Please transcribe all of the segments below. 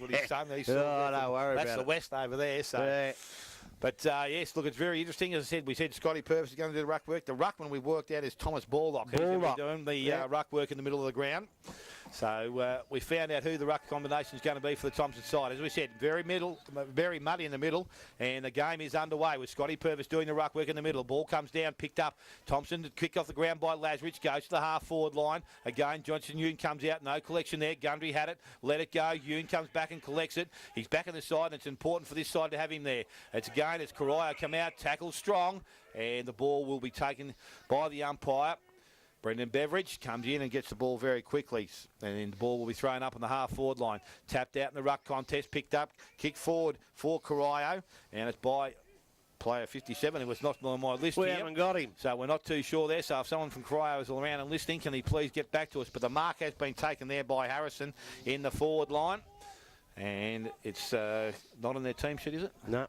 what his son. He's Don't worry about it. That's the West over there. So. Yeah. But, yes, look, it's very interesting. As I said, we said Scotty Purvis is going to do the ruck work. The ruckman we've worked out is Thomas Baldock. He's going to be doing the ruck work in the middle of the ground. So we found out who the ruck combination is going to be for the Thomson side. As we said, very muddy in the middle, and the game is underway with Scotty Purvis doing the ruck work in the middle. Ball comes down, picked up. Thompson kicked off the ground by Lasrich, goes to the half-forward line. Again, Johnson Yoon comes out, no collection there. Gundry had it, let it go. Yoon comes back and collects it. He's back on the side, and it's important for this side to have him there. It's Corio come out, tackles strong, and the ball will be taken by the umpire. Brendan Beveridge comes in and gets the ball very quickly, and then the ball will be thrown up on the half-forward line. Tapped out in the ruck contest, picked up, kicked forward for Corio, and it's by player 57, who was not on my list We here. haven't got him. So we're not too sure there. So if someone from Corio is around and listening, can he please get back to us? But the mark has been taken there by Harrison in the forward line, and it's not on their team sheet, is it? No.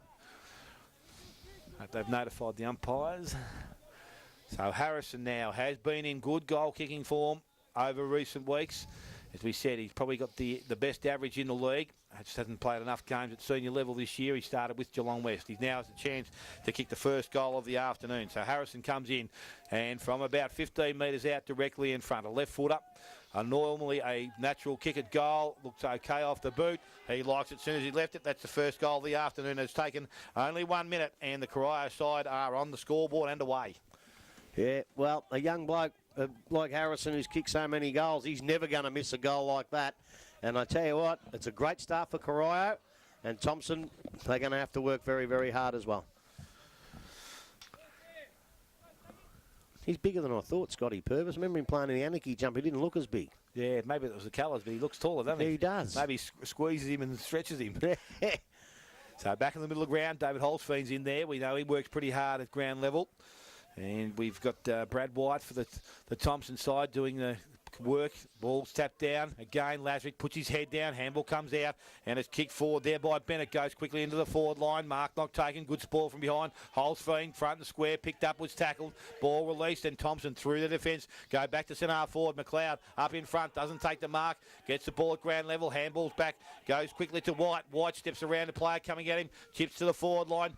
They've notified the umpires. So Harrison now has been in good goal-kicking form over recent weeks. As we said, he's probably got the best average in the league. He just hasn't played enough games at senior level this year. He started with Geelong West. He now has a chance to kick the first goal of the afternoon. So Harrison comes in, and from about 15 metres out directly in front, a left footer. Normally a natural kick at goal. Looks okay off the boot. He likes it as soon as he left it. That's the first goal of the afternoon. It's taken only 1 minute, and the Corio side are on the scoreboard and away. Yeah, well, a young bloke like Harrison who's kicked so many goals, he's never going to miss a goal like that. And I tell you what, it's a great start for Corio, and Thomson, they're going to have to work very, very hard as well. He's bigger than I thought, Scotty Purvis. Remember him playing in the Anarchy jump, he didn't look as big. Yeah, maybe it was the colours, but he looks taller, doesn't he? Yeah, he does. Maybe he squeezes him and stretches him. So back in the middle of the ground, David Holstein's in there. We know he works pretty hard at ground level. And we've got Brad White for the Thomson side doing the work. Ball's tapped down. Again, Lasrick puts his head down. Handball comes out, and it's kicked forward there by Bennett. Goes quickly into the forward line. Mark not taken. Good spoil from behind. Holstein, front and square. Picked up, was tackled. Ball released, and Thomson through the defence. Go back to centre half forward. McLeod up in front. Doesn't take the mark. Gets the ball at ground level. Handball's back. Goes quickly to White. White steps around the player coming at him. Chips to the forward line.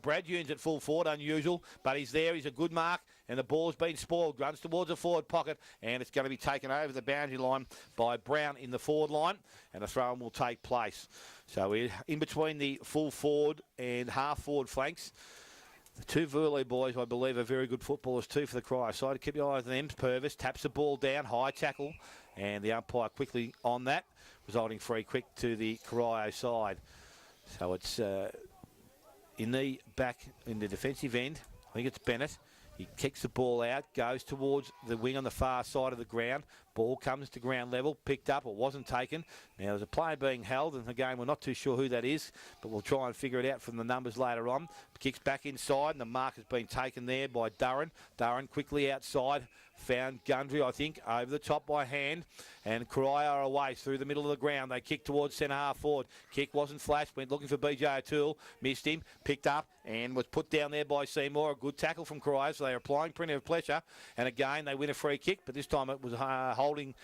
Brad Yoon's at full forward. Unusual, but he's there. He's a good mark. And the ball's been spoiled. Runs towards the forward pocket, and it's going to be taken over the boundary line by Brown in the forward line, and a throw-in will take place. So we're in between the full forward and half forward flanks. The two Verley boys, I believe, are very good footballers too for the Corio side. Keep your eye on them. Purvis taps the ball down, high tackle, and the umpire quickly on that, resulting free kick to the Corio side. So it's in the back in the defensive end. I think it's Bennett. He kicks the ball out, goes towards the wing on the far side of the ground. Ball comes to ground level, picked up, it wasn't taken. Now there's a player being held, and again, we're not too sure who that is, but we'll try and figure it out from the numbers later on. Kicks back inside, and the mark has been taken there by Durran. Durran quickly outside, found Gundry, I think, over the top by hand, and Corio are away through the middle of the ground. They kick towards centre half forward. Kick wasn't flashed, went looking for BJ O'Toole, missed him, picked up, and was put down there by Seymour. A good tackle from Corio, so they're applying plenty of pressure, and again, they win a free kick, but this time it was holding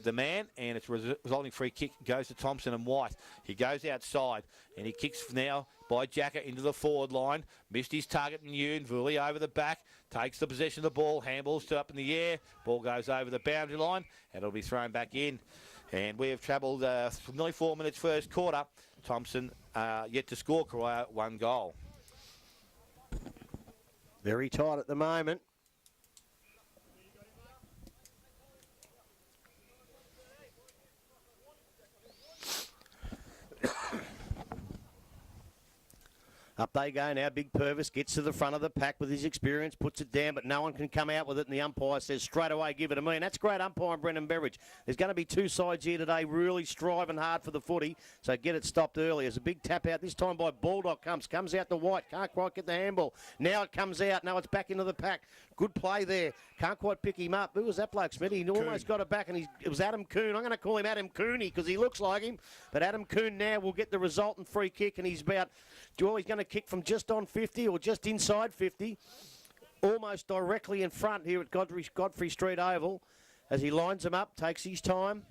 the man, and it's resulting free kick goes to Thomson and White. He goes outside, and he kicks now by Jacker into the forward line. Missed his target in Yoon. Vuli over the back. Takes the possession of the ball. Handballs up in the air. Ball goes over the boundary line, and it'll be thrown back in. And we have travelled nearly 4 minutes first quarter. Thomson yet to score. Corio 1 goal. Very tight at the moment. Up they go now. Big Purvis gets to the front of the pack with his experience, puts it down, but no one can come out with it, and the umpire says straight away, give it to me. And that's great umpire, Brendan Beveridge. There's going to be two sides here today really striving hard for the footy, so get it stopped early. There's a big tap out, this time by Baldock. Comes out to White, can't quite get the handball. Now it comes out, now it's back into the pack. Good play there, can't quite pick him up. Who was that bloke, Smitty? He almost got it back, and it was Adam Coon. I'm going to call him Adam Cooney because he looks like him, but Adam Coon now will get the resultant free kick, and he's about, he's going to kick from just on 50 or just inside 50, almost directly in front here at Godfrey St Oval as he lines them up, takes his time,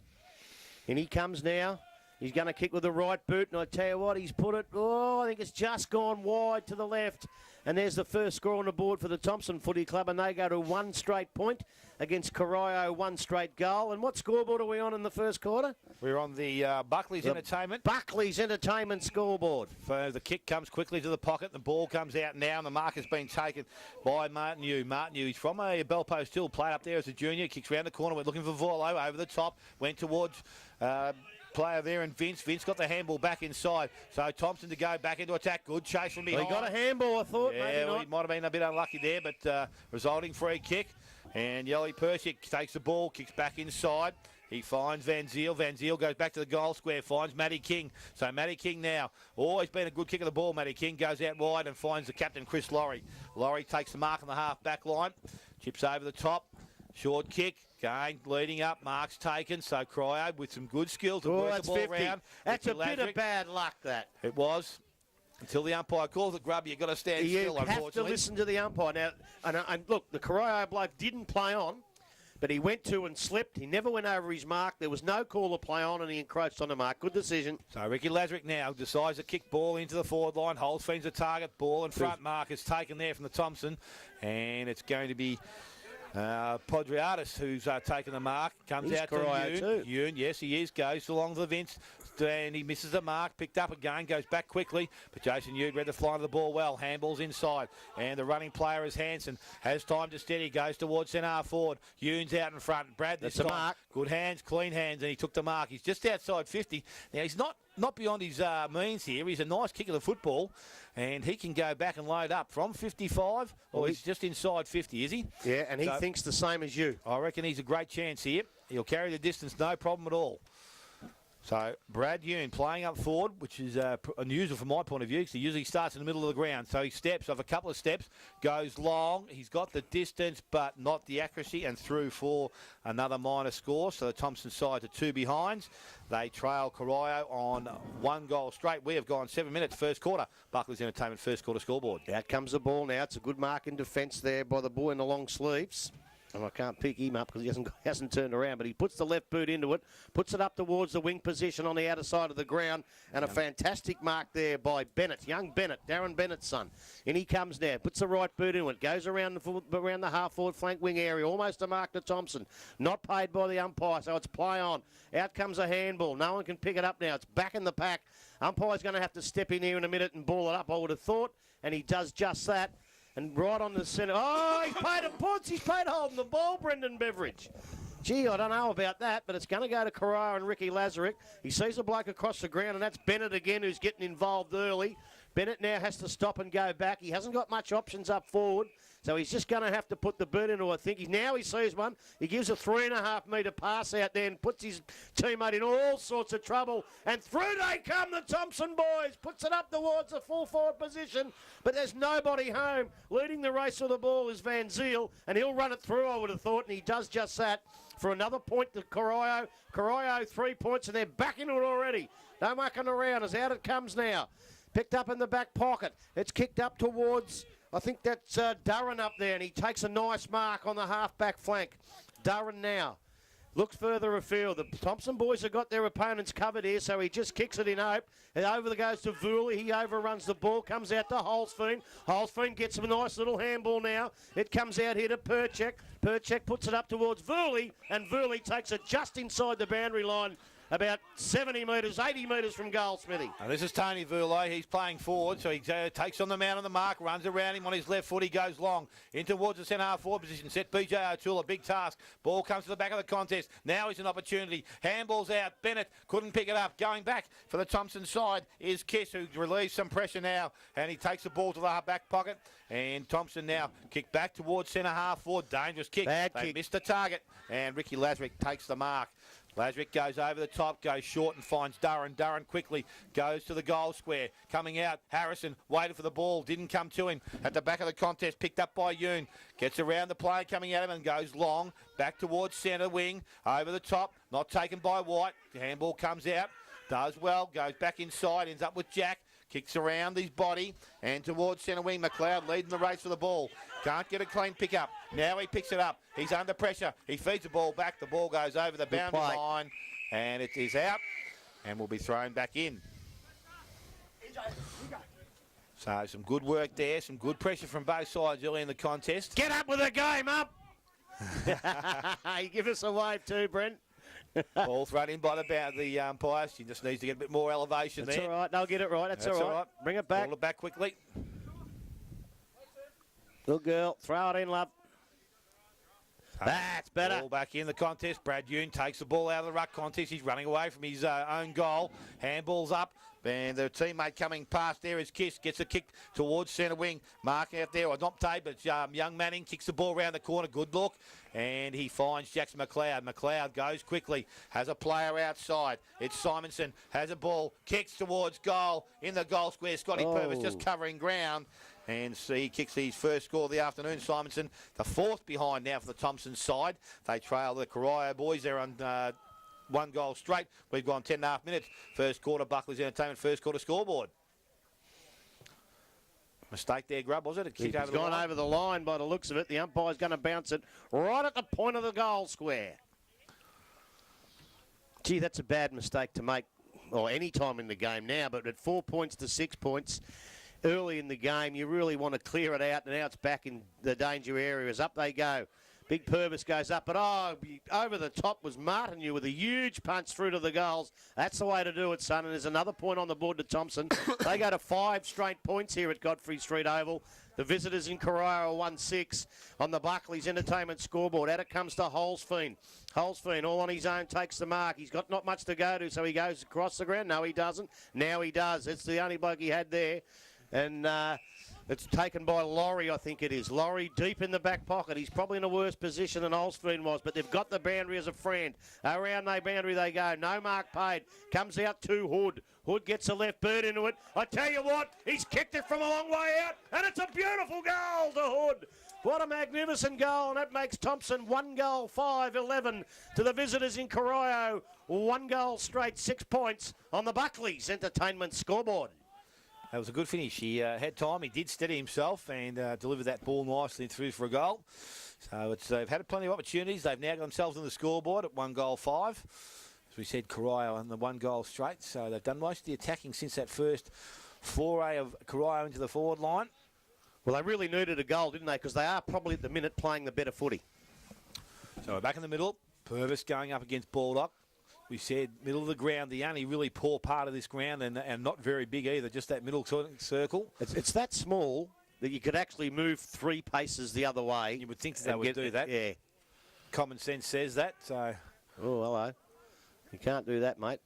and he comes now. He's going to kick with the right boot, and I tell you what, he's put it, I think it's just gone wide to the left. And there's the first score on the board for the Thomson Footy Club, and they go to 1 straight point against Corio, 1 straight goal. And what scoreboard are we on in the first quarter? We're on the Buckley's Entertainment. Buckley's Entertainment scoreboard. So the kick comes quickly to the pocket. The ball comes out now, and the mark has been taken by Martin Yu. Martin Yu, he's from a Bellpost Hill, played up there as a junior. Kicks round the corner. We're looking for Vorlo over the top. Went towards... player there, and Vince got the handball back inside. So Thomson to go back into attack. Good chase from behind. He got a handball, I thought. Yeah, maybe not. He might have been a bit unlucky there, but resulting free kick. And Yelly Persic takes the ball, kicks back inside. He finds Van Ziel. Van Ziel goes back to the goal square, finds Matty King. So Matty King now, always been a good kick of the ball. Matty King goes out wide and finds the captain, Chris Laurie. Laurie takes the mark on the half-back line, chips over the top. Short kick, going, leading up, marks taken. So Cryo with some good skill to work the ball 50. Around. That's a bit of bad luck, that. It was. Until the umpire calls it grubby, you've got to stand still, unfortunately. You have to listen to the umpire. Now, and look, the Corio bloke didn't play on, but he went to and slipped. He never went over his mark. There was no call to play on, and he encroached on the mark. Good decision. So Ricky Lazarick now decides to kick ball into the forward line. Holzfeen's the target. Ball in front. Mark is taken there from the Thomson, and it's going to be... Podriatis, who's taken the mark, comes He's out to Yoon. Yes, he is. Goes along the Vince, and he misses the mark. Picked up again, goes back quickly. But Jason Yoon read the fly of the ball well. Handballs inside, and the running player is Hansen. Has time to steady. Goes towards centre half forward. Yoon's out in front. Brad this time. Mark. Good hands, clean hands, and he took the mark. He's just outside 50. Now he's not beyond his means here. He's a nice kick of the football, and he can go back and load up from 55, or he's just inside 50, is he? Yeah, and he thinks the same as you. I reckon he's a great chance here. He'll carry the distance, no problem at all. So Brad Yoon playing up forward, which is unusual from my point of view, because he usually starts in the middle of the ground. So he steps off a couple of steps, goes long. He's got the distance, but not the accuracy, and through for another minor score. So the Thomson side to 2 behinds. They trail Corio on 1 goal straight. We have gone 7 minutes, first quarter. Buckley's Entertainment first quarter scoreboard. Out comes the ball now. It's a good mark in defence there by the boy in the long sleeves. And I can't pick him up because he hasn't turned around, but he puts the left boot into it, puts it up towards the wing position on the outer side of the ground, and a fantastic mark there by Bennett, young Bennett, Darren Bennett's son. In he comes now, puts the right boot into it, goes around the half-forward flank wing area, almost a mark to Thomson. Not paid by the umpire, so it's play on. Out comes a handball. No one can pick it up now. It's back in the pack. Umpire's going to have to step in here in a minute and ball it up, I would have thought, and he does just that. And right on the centre. Oh, he's paid a punch. He's paid holding the ball, Brendan Beveridge. Gee, I don't know about that, but it's going to go to Carrara and Ricky Lazarick. He sees a bloke across the ground, and that's Bennett again, who's getting involved early. Bennett now has to stop and go back. He hasn't got much options up forward, so he's just going to have to put the boot into, I think. Now he sees one. He gives a 3.5 metre pass out there and puts his teammate in all sorts of trouble. And through they come, the Thomson boys. Puts it up towards the full forward position, but there's nobody home. Leading the race with the ball is Van Ziel, and he'll run it through, I would have thought, and he does just that for another point to Corio. Corio 3 points, and they're back into it already. No mucking around as out it comes now. Picked up in the back pocket. It's kicked up towards, I think that's Durran up there, and he takes a nice mark on the half-back flank. Durran now looks further afield. The Thomson boys have got their opponents covered here, so he just kicks it in hope. And over goes to Vooly. He overruns the ball, comes out to Holzfeen. Holzfeen gets a nice little handball now. It comes out here to Perchek. Perchek puts it up towards Vooly, and Vooly takes it just inside the boundary line, about 70 metres, 80 metres from goal, Smithy. Now this is Tony Voulet. He's playing forward, so he takes on the man on the mark, runs around him on his left foot. He goes long in towards the centre half forward position. Set BJ O'Toole, a big task. Ball comes to the back of the contest. Now is an opportunity. Handball's out. Bennett couldn't pick it up. Going back for the Thomson side is Kiss, who relieves some pressure now, and he takes the ball to the back pocket. And Thomson now kick back towards centre half forward. Dangerous kick. They missed the target, and Ricky Lazarick takes the mark. Lazarick goes over the top, goes short and finds Durran. Durran quickly goes to the goal square. Coming out, Harrison waited for the ball, didn't come to him. At the back of the contest, picked up by Yoon. Gets around the player coming at him and goes long. Back towards centre wing, over the top. Not taken by White. The handball comes out, does well, goes back inside, ends up with Jack. Kicks around his body and towards centre wing. McLeod leading the race for the ball. Can't get a clean pick up. Now he picks it up. He's under pressure. He feeds the ball back. The ball goes over the boundary line and it is out. and will be thrown back in. So some good work there, some good pressure from both sides early in the contest. Get up with the game, up! You give us a wave too, Brent. Ball thrown in by the umpire. She just needs to get a bit more elevation That's there. all right. They'll get it right. That's all right. Bring it back. Ball it back quickly. Good girl. Throw it in, love. That's better. Ball back in the contest. Brad Yoon takes the ball out of the ruck contest. He's running away from his own goal. Handball's up. And the teammate coming past there is Kiss. Gets a kick towards centre wing. Mark out there. Or not Tate, but young Manning kicks the ball around the corner. Good look. And he finds Jackson McLeod. McLeod goes quickly. Has a player outside. It's Simonson. Has a ball. Kicks towards goal. In the goal square. Scotty Purvis just covering ground. And he kicks his first score of the afternoon, Simonson. The fourth behind now for the Thomson side. They trail the Corio boys. They're on 1 goal straight. We've gone 10.5 minutes. First quarter, Buckley's Entertainment, first quarter scoreboard. Mistake there, Grub, was it? He's gone over the line by the looks of it. The umpire's going to bounce it right at the point of the goal square. Gee, that's a bad mistake to make, or any time in the game now, but at 4 points to 6 points, early in the game, you really want to clear it out, and now it's back in the danger areas. Up they go. Big Purvis goes up, but over the top was Martineau with a huge punch through to the goals. That's the way to do it, son, and there's another point on the board to Thomson. They go to 5 straight points here at Godfrey St Oval. The visitors in Corio 1-6 on the Buckley's Entertainment scoreboard. Out it comes to Holsfiend. Holsfiend, all on his own, takes the mark. He's got not much to go to, so he goes across the ground. No, he doesn't. Now he does. It's the only bloke he had there. And it's taken by Laurie, I think it is. Laurie deep in the back pocket. He's probably in a worse position than Olsfield was, but they've got the boundary as a friend. Around the boundary they go. No mark paid. Comes out to Hood. Hood gets a left bird into it. I tell you what, he's kicked it from a long way out, and it's a beautiful goal to Hood. What a magnificent goal, and that makes Thomson 1 goal, 5-11 to the visitors in Corio. 1 goal straight, 6 points on the Buckley's Entertainment scoreboard. That was a good finish. He had time. He did steady himself and delivered that ball nicely through for a goal. So they've had plenty of opportunities. They've now got themselves on the scoreboard at 1 goal 5. As we said, Corio on the 1 goal straight. So they've done most of the attacking since that first foray of Corio into the forward line. Well, they really needed a goal, didn't they? Because they are probably at the minute playing the better footy. So we're back in the middle. Purvis going up against Baldock. We said middle of the ground, the only really poor part of this ground, and not very big either, just that middle circle. It's that small that you could actually move 3 paces the other way. You would think that they would do that. Yeah. Common sense says that. So. Oh, hello. You can't do that, mate.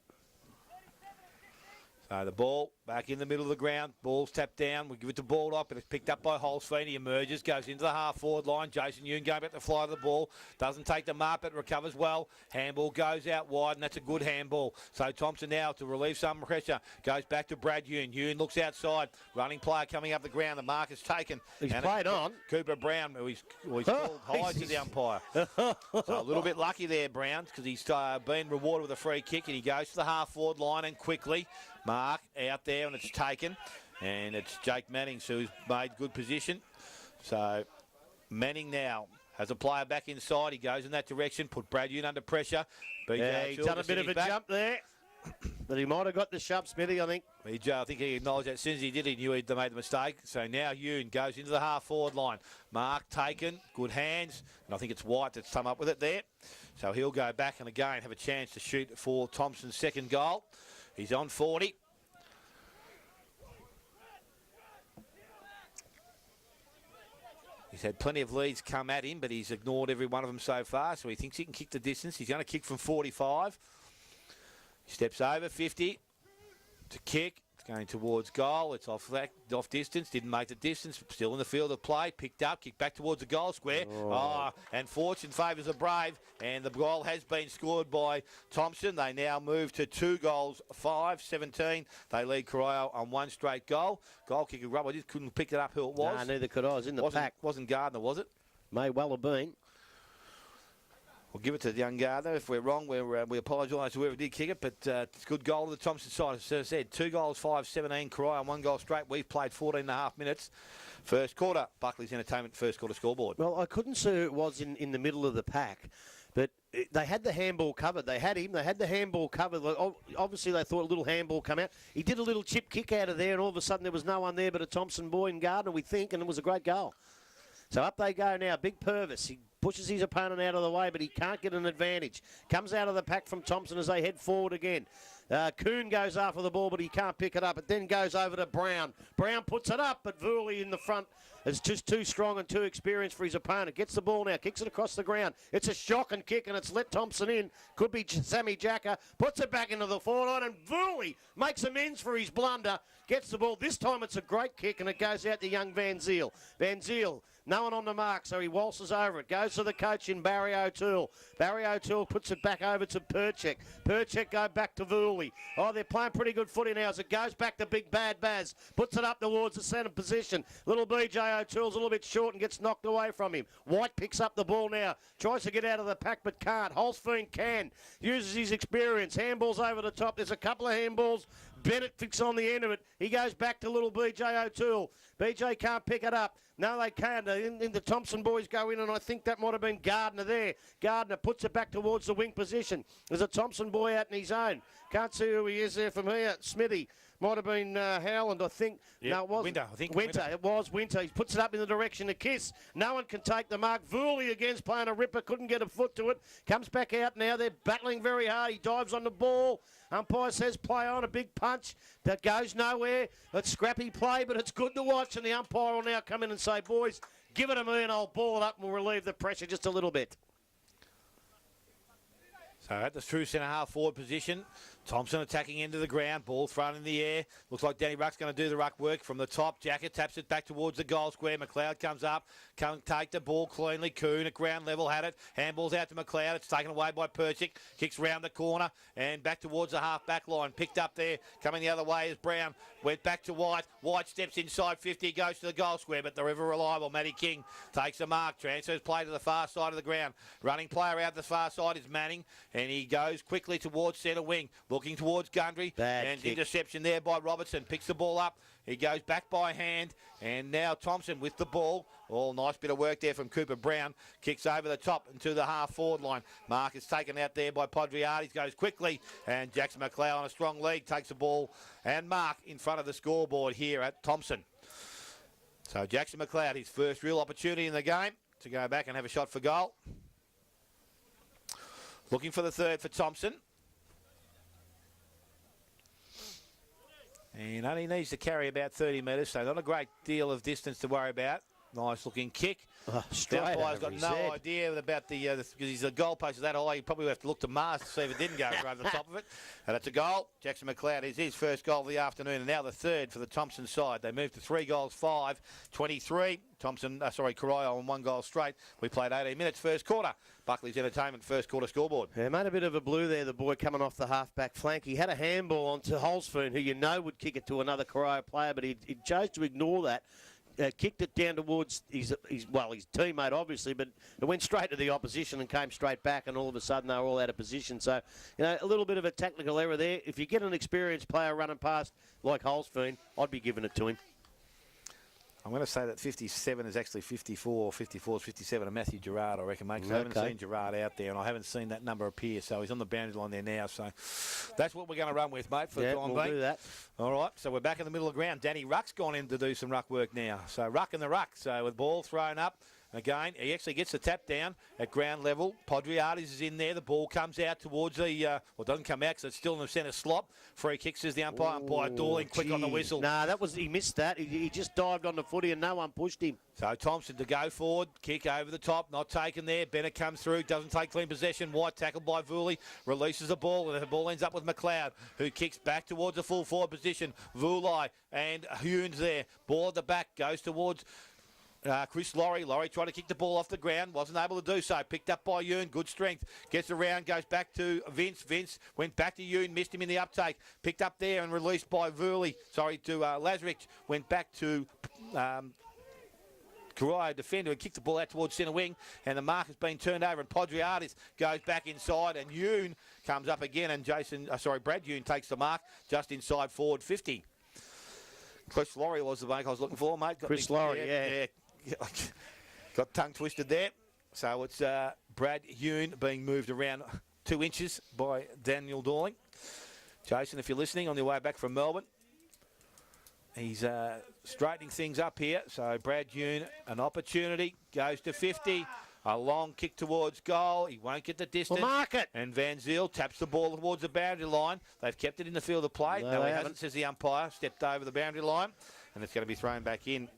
So the ball back in the middle of the ground. Ball's tapped down. We give it to Baldock, but it's picked up by Holsfield. He emerges, goes into the half-forward line. Jason Yoon going back to fly to the ball. Doesn't take the mark, but recovers well. Handball goes out wide, and that's a good handball. So Thomson now to relieve some pressure. Goes back to Brad Yoon. Yoon looks outside. Running player coming up the ground. The mark is taken. He's played on. Cooper Brown, who he's called high to the umpire. So a little bit lucky there, Brown, because he's been rewarded with a free kick, and he goes to the half-forward line and quickly. Mark out there, and it's taken. And it's Jake Manning who's made good position. So Manning now has a player back inside. He goes in that direction. Put Brad Yoon under pressure. Yeah, he's done a bit of a jump there. But he might have got the shove, Smithy, I think. I think he acknowledged that as soon as he did, he knew he'd made the mistake. So now Yoon goes into the half-forward line. Mark taken, good hands. And I think it's White that's come up with it there. So he'll go back and again have a chance to shoot for Thomson's second goal. He's on 40. He's had plenty of leads come at him, but he's ignored every one of them so far, so he thinks he can kick the distance. He's going to kick from 45. He steps over 50 to kick. It's going towards goal. It's off distance. Didn't make the distance. Still in the field of play. Picked up. Kicked back towards the goal square. And fortune favours the Brave. And the goal has been scored by Thomson. They now move to 2 goals, 5-17. They lead Corio on 1 straight goal. Goal kicker Rubber just couldn't pick it up who it was. No, neither could I. I was in the pack. Wasn't Gardner, was it? May well have been. We'll give it to the young Gardner. If we're wrong, we apologise to whoever did kick it, but it's a good goal to the Thomson side. As I said, 2 goals, 5-17, Corio, 1 goal straight. We've played 14.5 minutes. First quarter, Buckley's Entertainment, first quarter scoreboard. Well, I couldn't see who it was in the middle of the pack, But they had the handball covered. They had him. They had the handball covered. Obviously, they thought a little handball come out. He did a little chip kick out of there, and all of a sudden there was no one there but a Thomson boy and Gardner, we think, and it was a great goal. So up they go now. Big Purvis. He pushes his opponent out of the way, but he can't get an advantage. Comes out of the pack from Thomson as they head forward again. Kuhn goes after the ball, but he can't pick it up. It then goes over to Brown. Brown puts it up, but Vurley in the front is just too strong and too experienced for his opponent. Gets the ball now, kicks it across the ground. It's a shocking kick, and it's let Thomson in. Could be Sammy Jacker. Puts it back into the forward line, and Vurley makes amends for his blunder. Gets the ball. This time it's a great kick, and it goes out to young Van Zyl. Van Zyl, no one on the mark, so he waltzes over it. Goes to the coach in Barry O'Toole. Barry O'Toole puts it back over to Perchek. Perchek go back to Vurley. Oh, they're playing pretty good footy now as it goes back to Big Bad Baz. Puts it up towards the centre position. Little BJ O'Toole's a little bit short and gets knocked away from him. White picks up the ball now. Tries to get out of the pack but can't. Holsfeen can. Uses his experience. Handballs over the top. There's a couple of handballs. Bennett fixes on the end of it. He goes back to little BJ O'Toole. BJ can't pick it up. No, they can't. In the Thomson boys go in, and I think that might have been Gardner there. Gardner puts it back towards the wing position. There's a Thomson boy out in his own. Can't see who he is there from here. Smithy. Might have been Howland, I think. Yep. No, it wasn't. Winter, I think. Winter. It was Winter. He puts it up in the direction of Kiss. No one can take the mark. Vurley again's playing a ripper. Couldn't get a foot to it. Comes back out now. They're battling very hard. He dives on the ball. Umpire says play on. A big punch that goes nowhere. It's scrappy play, but it's good to watch. And the umpire will now come in and say, boys, give it to me and I'll ball it up and we'll relieve the pressure just a little bit. So at the true centre-half forward position, Thomson attacking into the ground, ball thrown in the air. Looks like Danny Ruck's going to do the ruck work from the top. Jacket taps it back towards the goal square. McLeod comes up, can't take the ball cleanly. Kuhn at ground level had it. Handballs out to McLeod. It's taken away by Perchik. Kicks round the corner and back towards the half-back line. Picked up there, coming the other way is Brown. Went back to White. White steps inside 50, goes to the goal square, but the ever reliable Matty King takes the mark. Transfers play to the far side of the ground. Running player out the far side is Manning, and he goes quickly towards centre wing, looking towards Gundry. And kick. Interception there by Robertson. Picks the ball up. He goes back by hand, and now Thomson with the ball. Oh, nice bit of work there from Cooper Brown. Kicks over the top into the half-forward line. Mark is taken out there by Podriades. Goes quickly, and Jackson McLeod on a strong lead takes the ball, and Mark in front of the scoreboard here at Thomson. So Jackson McLeod, his first real opportunity in the game to go back and have a shot for goal. Looking for the third for Thomson. And only needs to carry about 30 metres, so not a great deal of distance to worry about. Nice looking kick. The umpire's got no idea about because he's a goalpost is that high. You probably have to look to Mars to see if it didn't go over the top of it. And it's a goal. Jackson McLeod is his first goal of the afternoon, and now the third for the Thomson side. They moved to 3 goals, 5, 23. Corio on 1 goal straight. We played 18 minutes first quarter. Buckley's Entertainment first quarter scoreboard. Yeah, made a bit of a blue there, the boy coming off the half-back flank. He had a handball onto Holsfeen, who you know would kick it to another Corio player, but he chose to ignore that. Kicked it down towards his teammate, obviously, but it went straight to the opposition and came straight back, and all of a sudden they were all out of position. So, a little bit of a technical error there. If you get an experienced player running past like Holsfeen, I'd be giving it to him. I'm going to say that 57 is actually 54, 54 is 57, and Matthew Gerard, I reckon, mate, because I haven't seen Gerard out there, and I haven't seen that number appear, so he's on the boundary line there now, so that's what we're going to run with, mate, for the time being. We'll do that. All right, so we're back in the middle of the ground. Danny Ruck's gone in to do some ruck work now, so Ruck and the ruck, so with the ball thrown up. Again, he actually gets the tap down at ground level. Podriades is in there. The ball comes out towards the, doesn't come out because it's still in the centre slot. Free kicks as the umpire. Umpire Dorling quick on the whistle. Nah, he missed that. He just dived on the footy and no one pushed him. So Thomson to go forward, kick over the top, not taken there. Bennett comes through, doesn't take clean possession. White tackled by Vurley, releases the ball, and the ball ends up with McLeod, who kicks back towards the full forward position. Vurley and Hunes there. Ball at the back, goes towards Chris Laurie. Laurie tried to kick the ball off the ground, wasn't able to do so. Picked up by Yoon, good strength. Gets around, goes back to Vince. Vince went back to Yoon, missed him in the uptake. Picked up there and released by to Lazarich. Went back to Corio, defender, and kicked the ball out towards centre wing, and the mark has been turned over, and Podriades goes back inside, and Yoon comes up again, and Brad Yoon takes the mark just inside forward 50. Chris Laurie was the bloke I was looking for, mate. Chris Laurie, yeah. Got tongue twisted there. So it's Brad Yoon being moved around 2 inches by Daniel Dorling. Jason, if you're listening on your way back from Melbourne, he's straightening things up here. So Brad Yoon, an opportunity, goes to 50. A long kick towards goal. He won't get the distance. Well, mark it. And Van Zyl taps the ball towards the boundary line. They've kept it in the field of play. No, he hasn't, says the umpire. Stepped over the boundary line. And it's going to be thrown back in.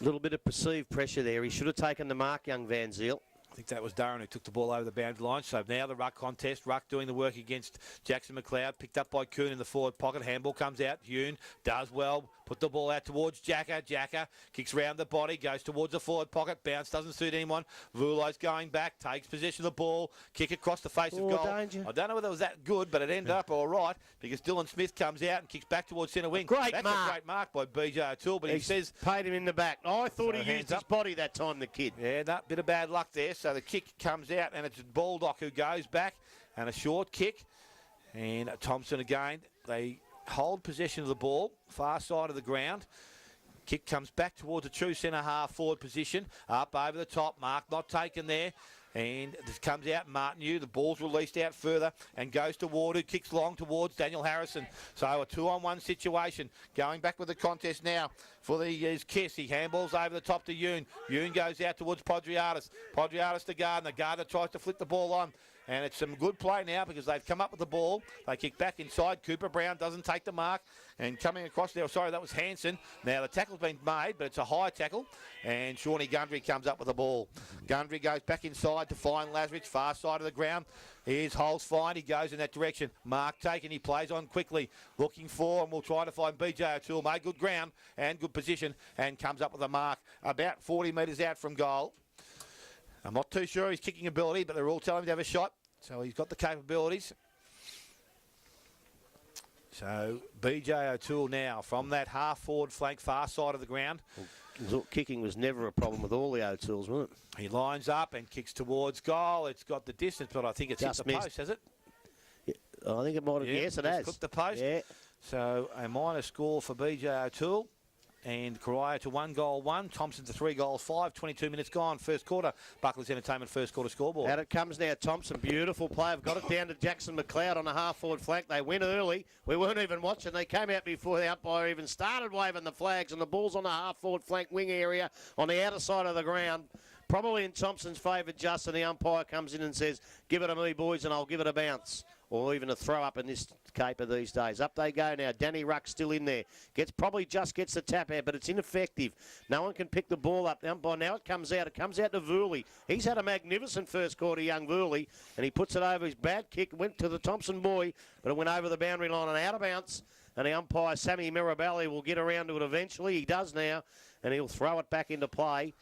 A little bit of perceived pressure there. He should have taken the mark, young Van Zyl. I think that was Durran who took the ball over the boundary line. So now the ruck contest. Ruck doing the work against Jackson McLeod. Picked up by Kuhn in the forward pocket. Handball comes out. Yoon does well. Put the ball out towards Jacker. Jacker kicks round the body. Goes towards the forward pocket. Bounce doesn't suit anyone. Vulo's going back. Takes possession of the ball. Kick across the face of goal. Danger. I don't know whether it was that good, but it ended up all right because Dylan Smith comes out and kicks back towards centre wing. That's a great mark by BJ O'Toole, but he says... paid him in the back. I thought he used his body that time, the kid. Yeah, that bit of bad luck there. So the kick comes out and it's Baldock who goes back and a short kick. And Thomson again, they hold possession of the ball, far side of the ground. Kick comes back towards the true centre-half forward position. Up over the top. Mark not taken there. And this comes out, Martin, the ball's released out further and goes to Ward, who kicks long towards Daniel Harrison. So a 2-on-1 situation. Going back with the contest now for his kiss. He handballs over the top to Yoon. Yoon goes out towards Podriatis. Podriatis to Gardner. Gardner tries to flip the ball on. And it's some good play now because they've come up with the ball. They kick back inside. Cooper Brown doesn't take the mark. And coming across there, sorry, that was Hanson. Now the tackle's been made, but it's a high tackle. And Shawnee Gundry comes up with the ball. Gundry goes back inside to find Lazarich, far side of the ground. Here's Hole's fine. He goes in that direction. Mark taken. He plays on quickly. Looking for, and we'll try to find BJ O'Toole. Made good ground and good position and comes up with a mark about 40 metres out from goal. I'm not too sure his kicking ability, but they're all telling him to have a shot. So he's got the capabilities. So BJ O'Toole now from that half-forward flank, far side of the ground. Kicking was never a problem with all the O'Tooles, wasn't it? He lines up and kicks towards goal. It's got the distance, but I think it's just hit the missed. post, has it? Yeah, I think it might have. Yes, it has. Clipped the post. Yeah. So a minor score for BJ O'Toole. And Corio to 1-1. Thomson to 3-5. 22 minutes gone. First quarter. Buckley's Entertainment first quarter scoreboard. Out it comes now. Thomson, beautiful play. I've got it down to Jackson McLeod on the half-forward flank. They went early. We weren't even watching. They came out before the umpire even started waving the flags, and the ball's on the half-forward flank wing area on the outer side of the ground. Probably in Thompson's favour, Justin. The umpire comes in and says, "Give it to me, boys, and I'll give it a bounce." Or even a throw up in this caper these days. Up they go now. Danny Ruck still in there. Probably just gets the tap out, but it's ineffective. No one can pick the ball up. The umpire, now it comes out. It comes out to Vurley. He's had a magnificent first quarter, young Vurley, and he puts it over. His bad kick went to the Thomson boy, but it went over the boundary line and out of bounds. And the umpire, Sammy Mirabelli, will get around to it eventually. He does now, and he'll throw it back into play.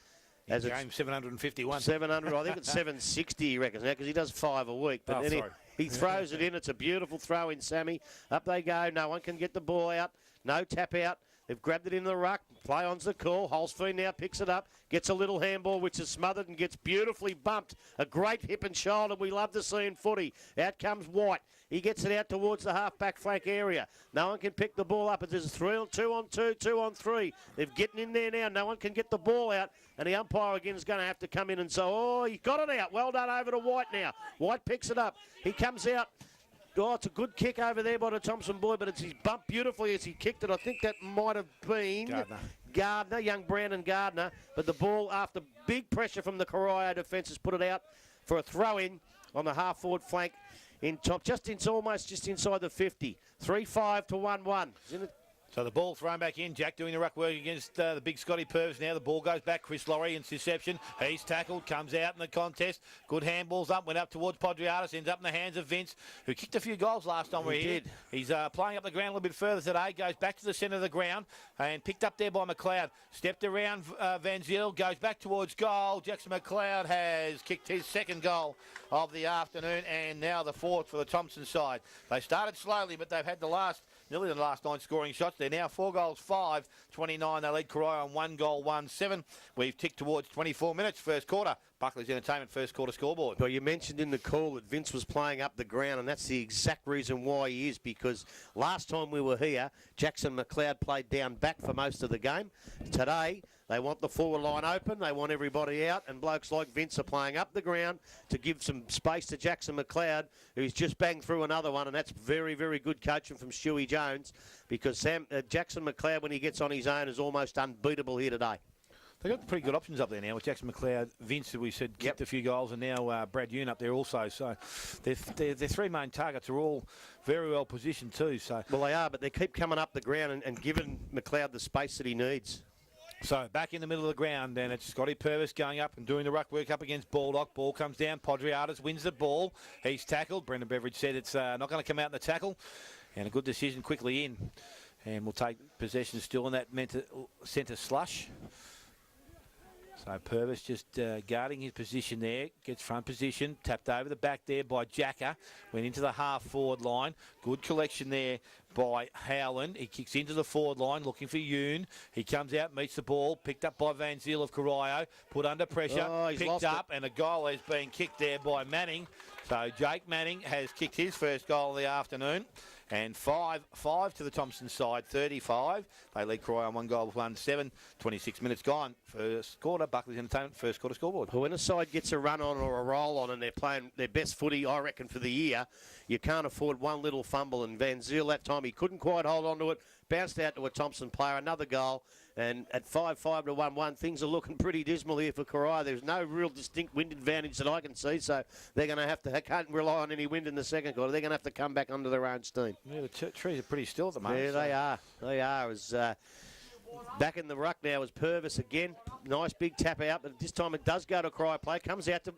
As game 751. 700, I think it's 760, he reckons now, because he does 5 a week. But he throws it in. It's a beautiful throw in, Sammy. Up they go. No one can get the ball out. No tap out. They've grabbed it in the ruck. Play on's the call. Holsfeen now picks it up. Gets a little handball, which is smothered and gets beautifully bumped. A great hip and shoulder we love to see in footy. Out comes White. He gets it out towards the half-back flank area. No one can pick the ball up. There's 2-on-2, 2-on-3. They're getting in there now. No one can get the ball out. And the umpire again is going to have to come in and say, oh, he got it out. Well done over to White now. White picks it up. He comes out. Oh, it's a good kick over there by the Thomson boy, but he's bumped beautifully as he kicked it. I think that might have been Gardner, young Brandon Gardner. But the ball, after big pressure from the Corio defence, has put it out for a throw-in on the half-forward flank in top, almost just inside the 50. 3-5 to 1-1. So the ball thrown back in. Jack doing the ruck work against the big Scotty Purves now. The ball goes back. Chris Laurie interception. He's tackled. Comes out in the contest. Good handballs up. Went up towards Podriatis. Ends up in the hands of Vince, who kicked a few goals last time we were here. He's playing up the ground a little bit further today. Goes back to the centre of the ground and picked up there by McLeod. Stepped around Van Zyl. Goes back towards goal. Jackson McLeod has kicked his second goal of the afternoon and now the fourth for the Thomson side. They started slowly, but they've had nearly the last 9 scoring shots. They're now 4 goals, 5, 29. They lead Corio on 1 goal, 1-7. We've ticked towards 24 minutes, first quarter. Buckley's Entertainment first quarter scoreboard. Well, you mentioned in the call that Vince was playing up the ground, and that's the exact reason why he is, because last time we were here, Jackson McLeod played down back for most of the game. Today, They want the forward line open. They want everybody out. And blokes like Vince are playing up the ground to give some space to Jackson McLeod, who's just banged through another one. And that's very, very good coaching from Stewie Jones, because Jackson McLeod, when he gets on his own, is almost unbeatable here today. They've got pretty good options up there now with Jackson McLeod, Vince, who we said kicked a few goals, and now Brad Yoon up there also. So their three main targets are all very well positioned too. So well, they are, but they keep coming up the ground and giving McLeod the space that he needs. So back in the middle of the ground, then it's Scotty Purvis going up and doing the ruck work up against Baldock. Ball comes down. Podriatis wins the ball. He's tackled. Brendan Beveridge said it's not going to come out in the tackle, and a good decision quickly in. And we'll take possession still in that centre slush. So Purvis just guarding his position there, gets front position, tapped over the back there by Jacker, went into the half-forward line. Good collection there by Howland. He kicks into the forward line, looking for Yoon. He comes out, meets the ball, picked up by Van Zyl of Corio, put under pressure, picked up, and a goal has been kicked there by Manning. So Jake Manning has kicked his first goal of the afternoon. And 5 to the Thomson side, 35. They lead Corio on 1 goal, 1-7. 26 minutes gone. First quarter, Buckley's Entertainment, first quarter scoreboard. Well, when a side gets a run on or a roll on and they're playing their best footy, I reckon, for the year, you can't afford one little fumble. And Van Zyl, that time, he couldn't quite hold on to it. Bounced out to a Thomson player, another goal. And at 5-5 to 1-1, things are looking pretty dismal here for Corio. There's no real distinct wind advantage that I can see, so they're going to have to, they can't rely on any wind in the second quarter. They're going to have to come back under their own steam. Yeah, the trees are pretty still at the moment. Yeah, they are. They are. As back in the ruck now is Purvis again. Nice big tap out, but this time it does go to Corio play. Comes out to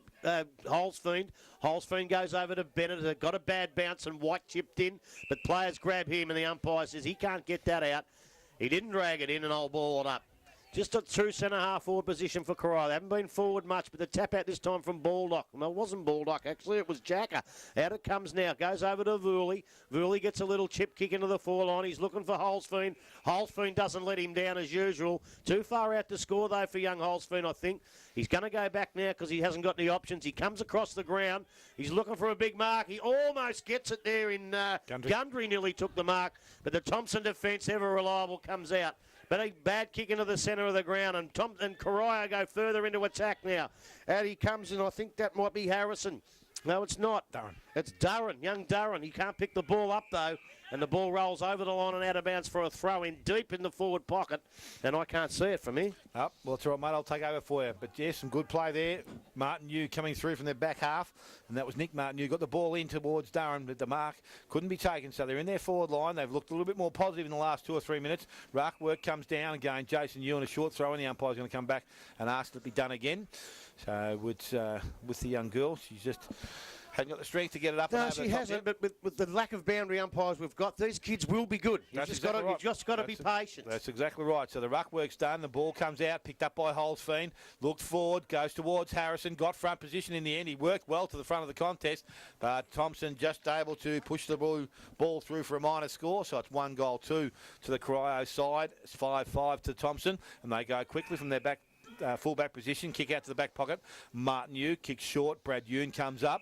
Holzfiend. Holzfiend goes over to Bennett. Got a bad bounce and White chipped in, but players grab him and the umpire says he can't get that out. He didn't drag it in and I'll ball it up. Just a true centre-half forward position for Corio. They haven't been forward much, but the tap out this time from Baldock. No, it wasn't Baldock, actually. It was Jacker. Out it comes now. Goes over to Vurley. Vurley gets a little chip kick into the foreline. He's looking for Holzfiend. Holzfiend doesn't let him down as usual. Too far out to score, though, for young Holzfiend, I think. He's going to go back now because he hasn't got any options. He comes across the ground. He's looking for a big mark. He almost gets it there in Gundry nearly took the mark, but the Thomson defence, ever reliable, comes out. But a bad kick into the centre of the ground, and Corio go further into attack now. Out he comes, and I think that might be Harrison. No, it's not. Durran. It's Durran, young Durran. He can't pick the ball up, though, and the ball rolls over the line and out of bounds for a throw in deep in the forward pocket, and I can't see it from here. Oh, well, it's all right, mate. I'll take over for you. But, yes, some good play there. Martin Yu coming through from their back half, and that was Nick Martin Yu. Got the ball in towards Durran, but the mark couldn't be taken. So they're in their forward line. They've looked a little bit more positive in the last 2 or 3 minutes. Ruck work comes down again. Jason Yu and a short throw, and the umpire's going to come back and ask it to be done again. So with the young girl, she's just hasn't got the strength to get it up. No, she hasn't, but with the lack of boundary umpires we've got, these kids will be good. You've just got to be patient. That's exactly right. So the ruck work's done. The ball comes out, picked up by Holzfiend, looked forward, goes towards Harrison, got front position in the end. He worked well to the front of the contest, but Thomson just able to push the ball through for a minor score. So it's 1 goal, 2 to the Corio side. It's 5-5 to Thomson, and they go quickly from their back full-back position, kick out to the back pocket. Martin Yu kicks short. Brad Yoon comes up.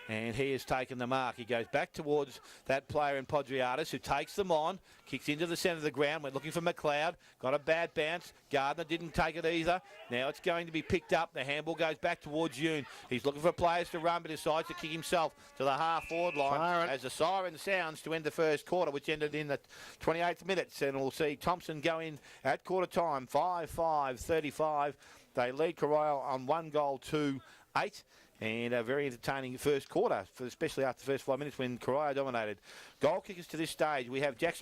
And he has taken the mark. He goes back towards that player in Podriatis, who takes them on, kicks into the centre of the ground. We're looking for McLeod. Got a bad bounce. Gardner didn't take it either. Now it's going to be picked up. The handball goes back towards Yoon. He's looking for players to run, but decides to kick himself to the half-forward line as the siren sounds to end the first quarter, which ended in the 28th minutes. And we'll see Thomson go in at quarter time, 5-5, 35. They lead Corio on 1 goal, 2-8. And a very entertaining first quarter, especially after the first 5 minutes when Corio dominated. Goal kickers to this stage, we have Jackson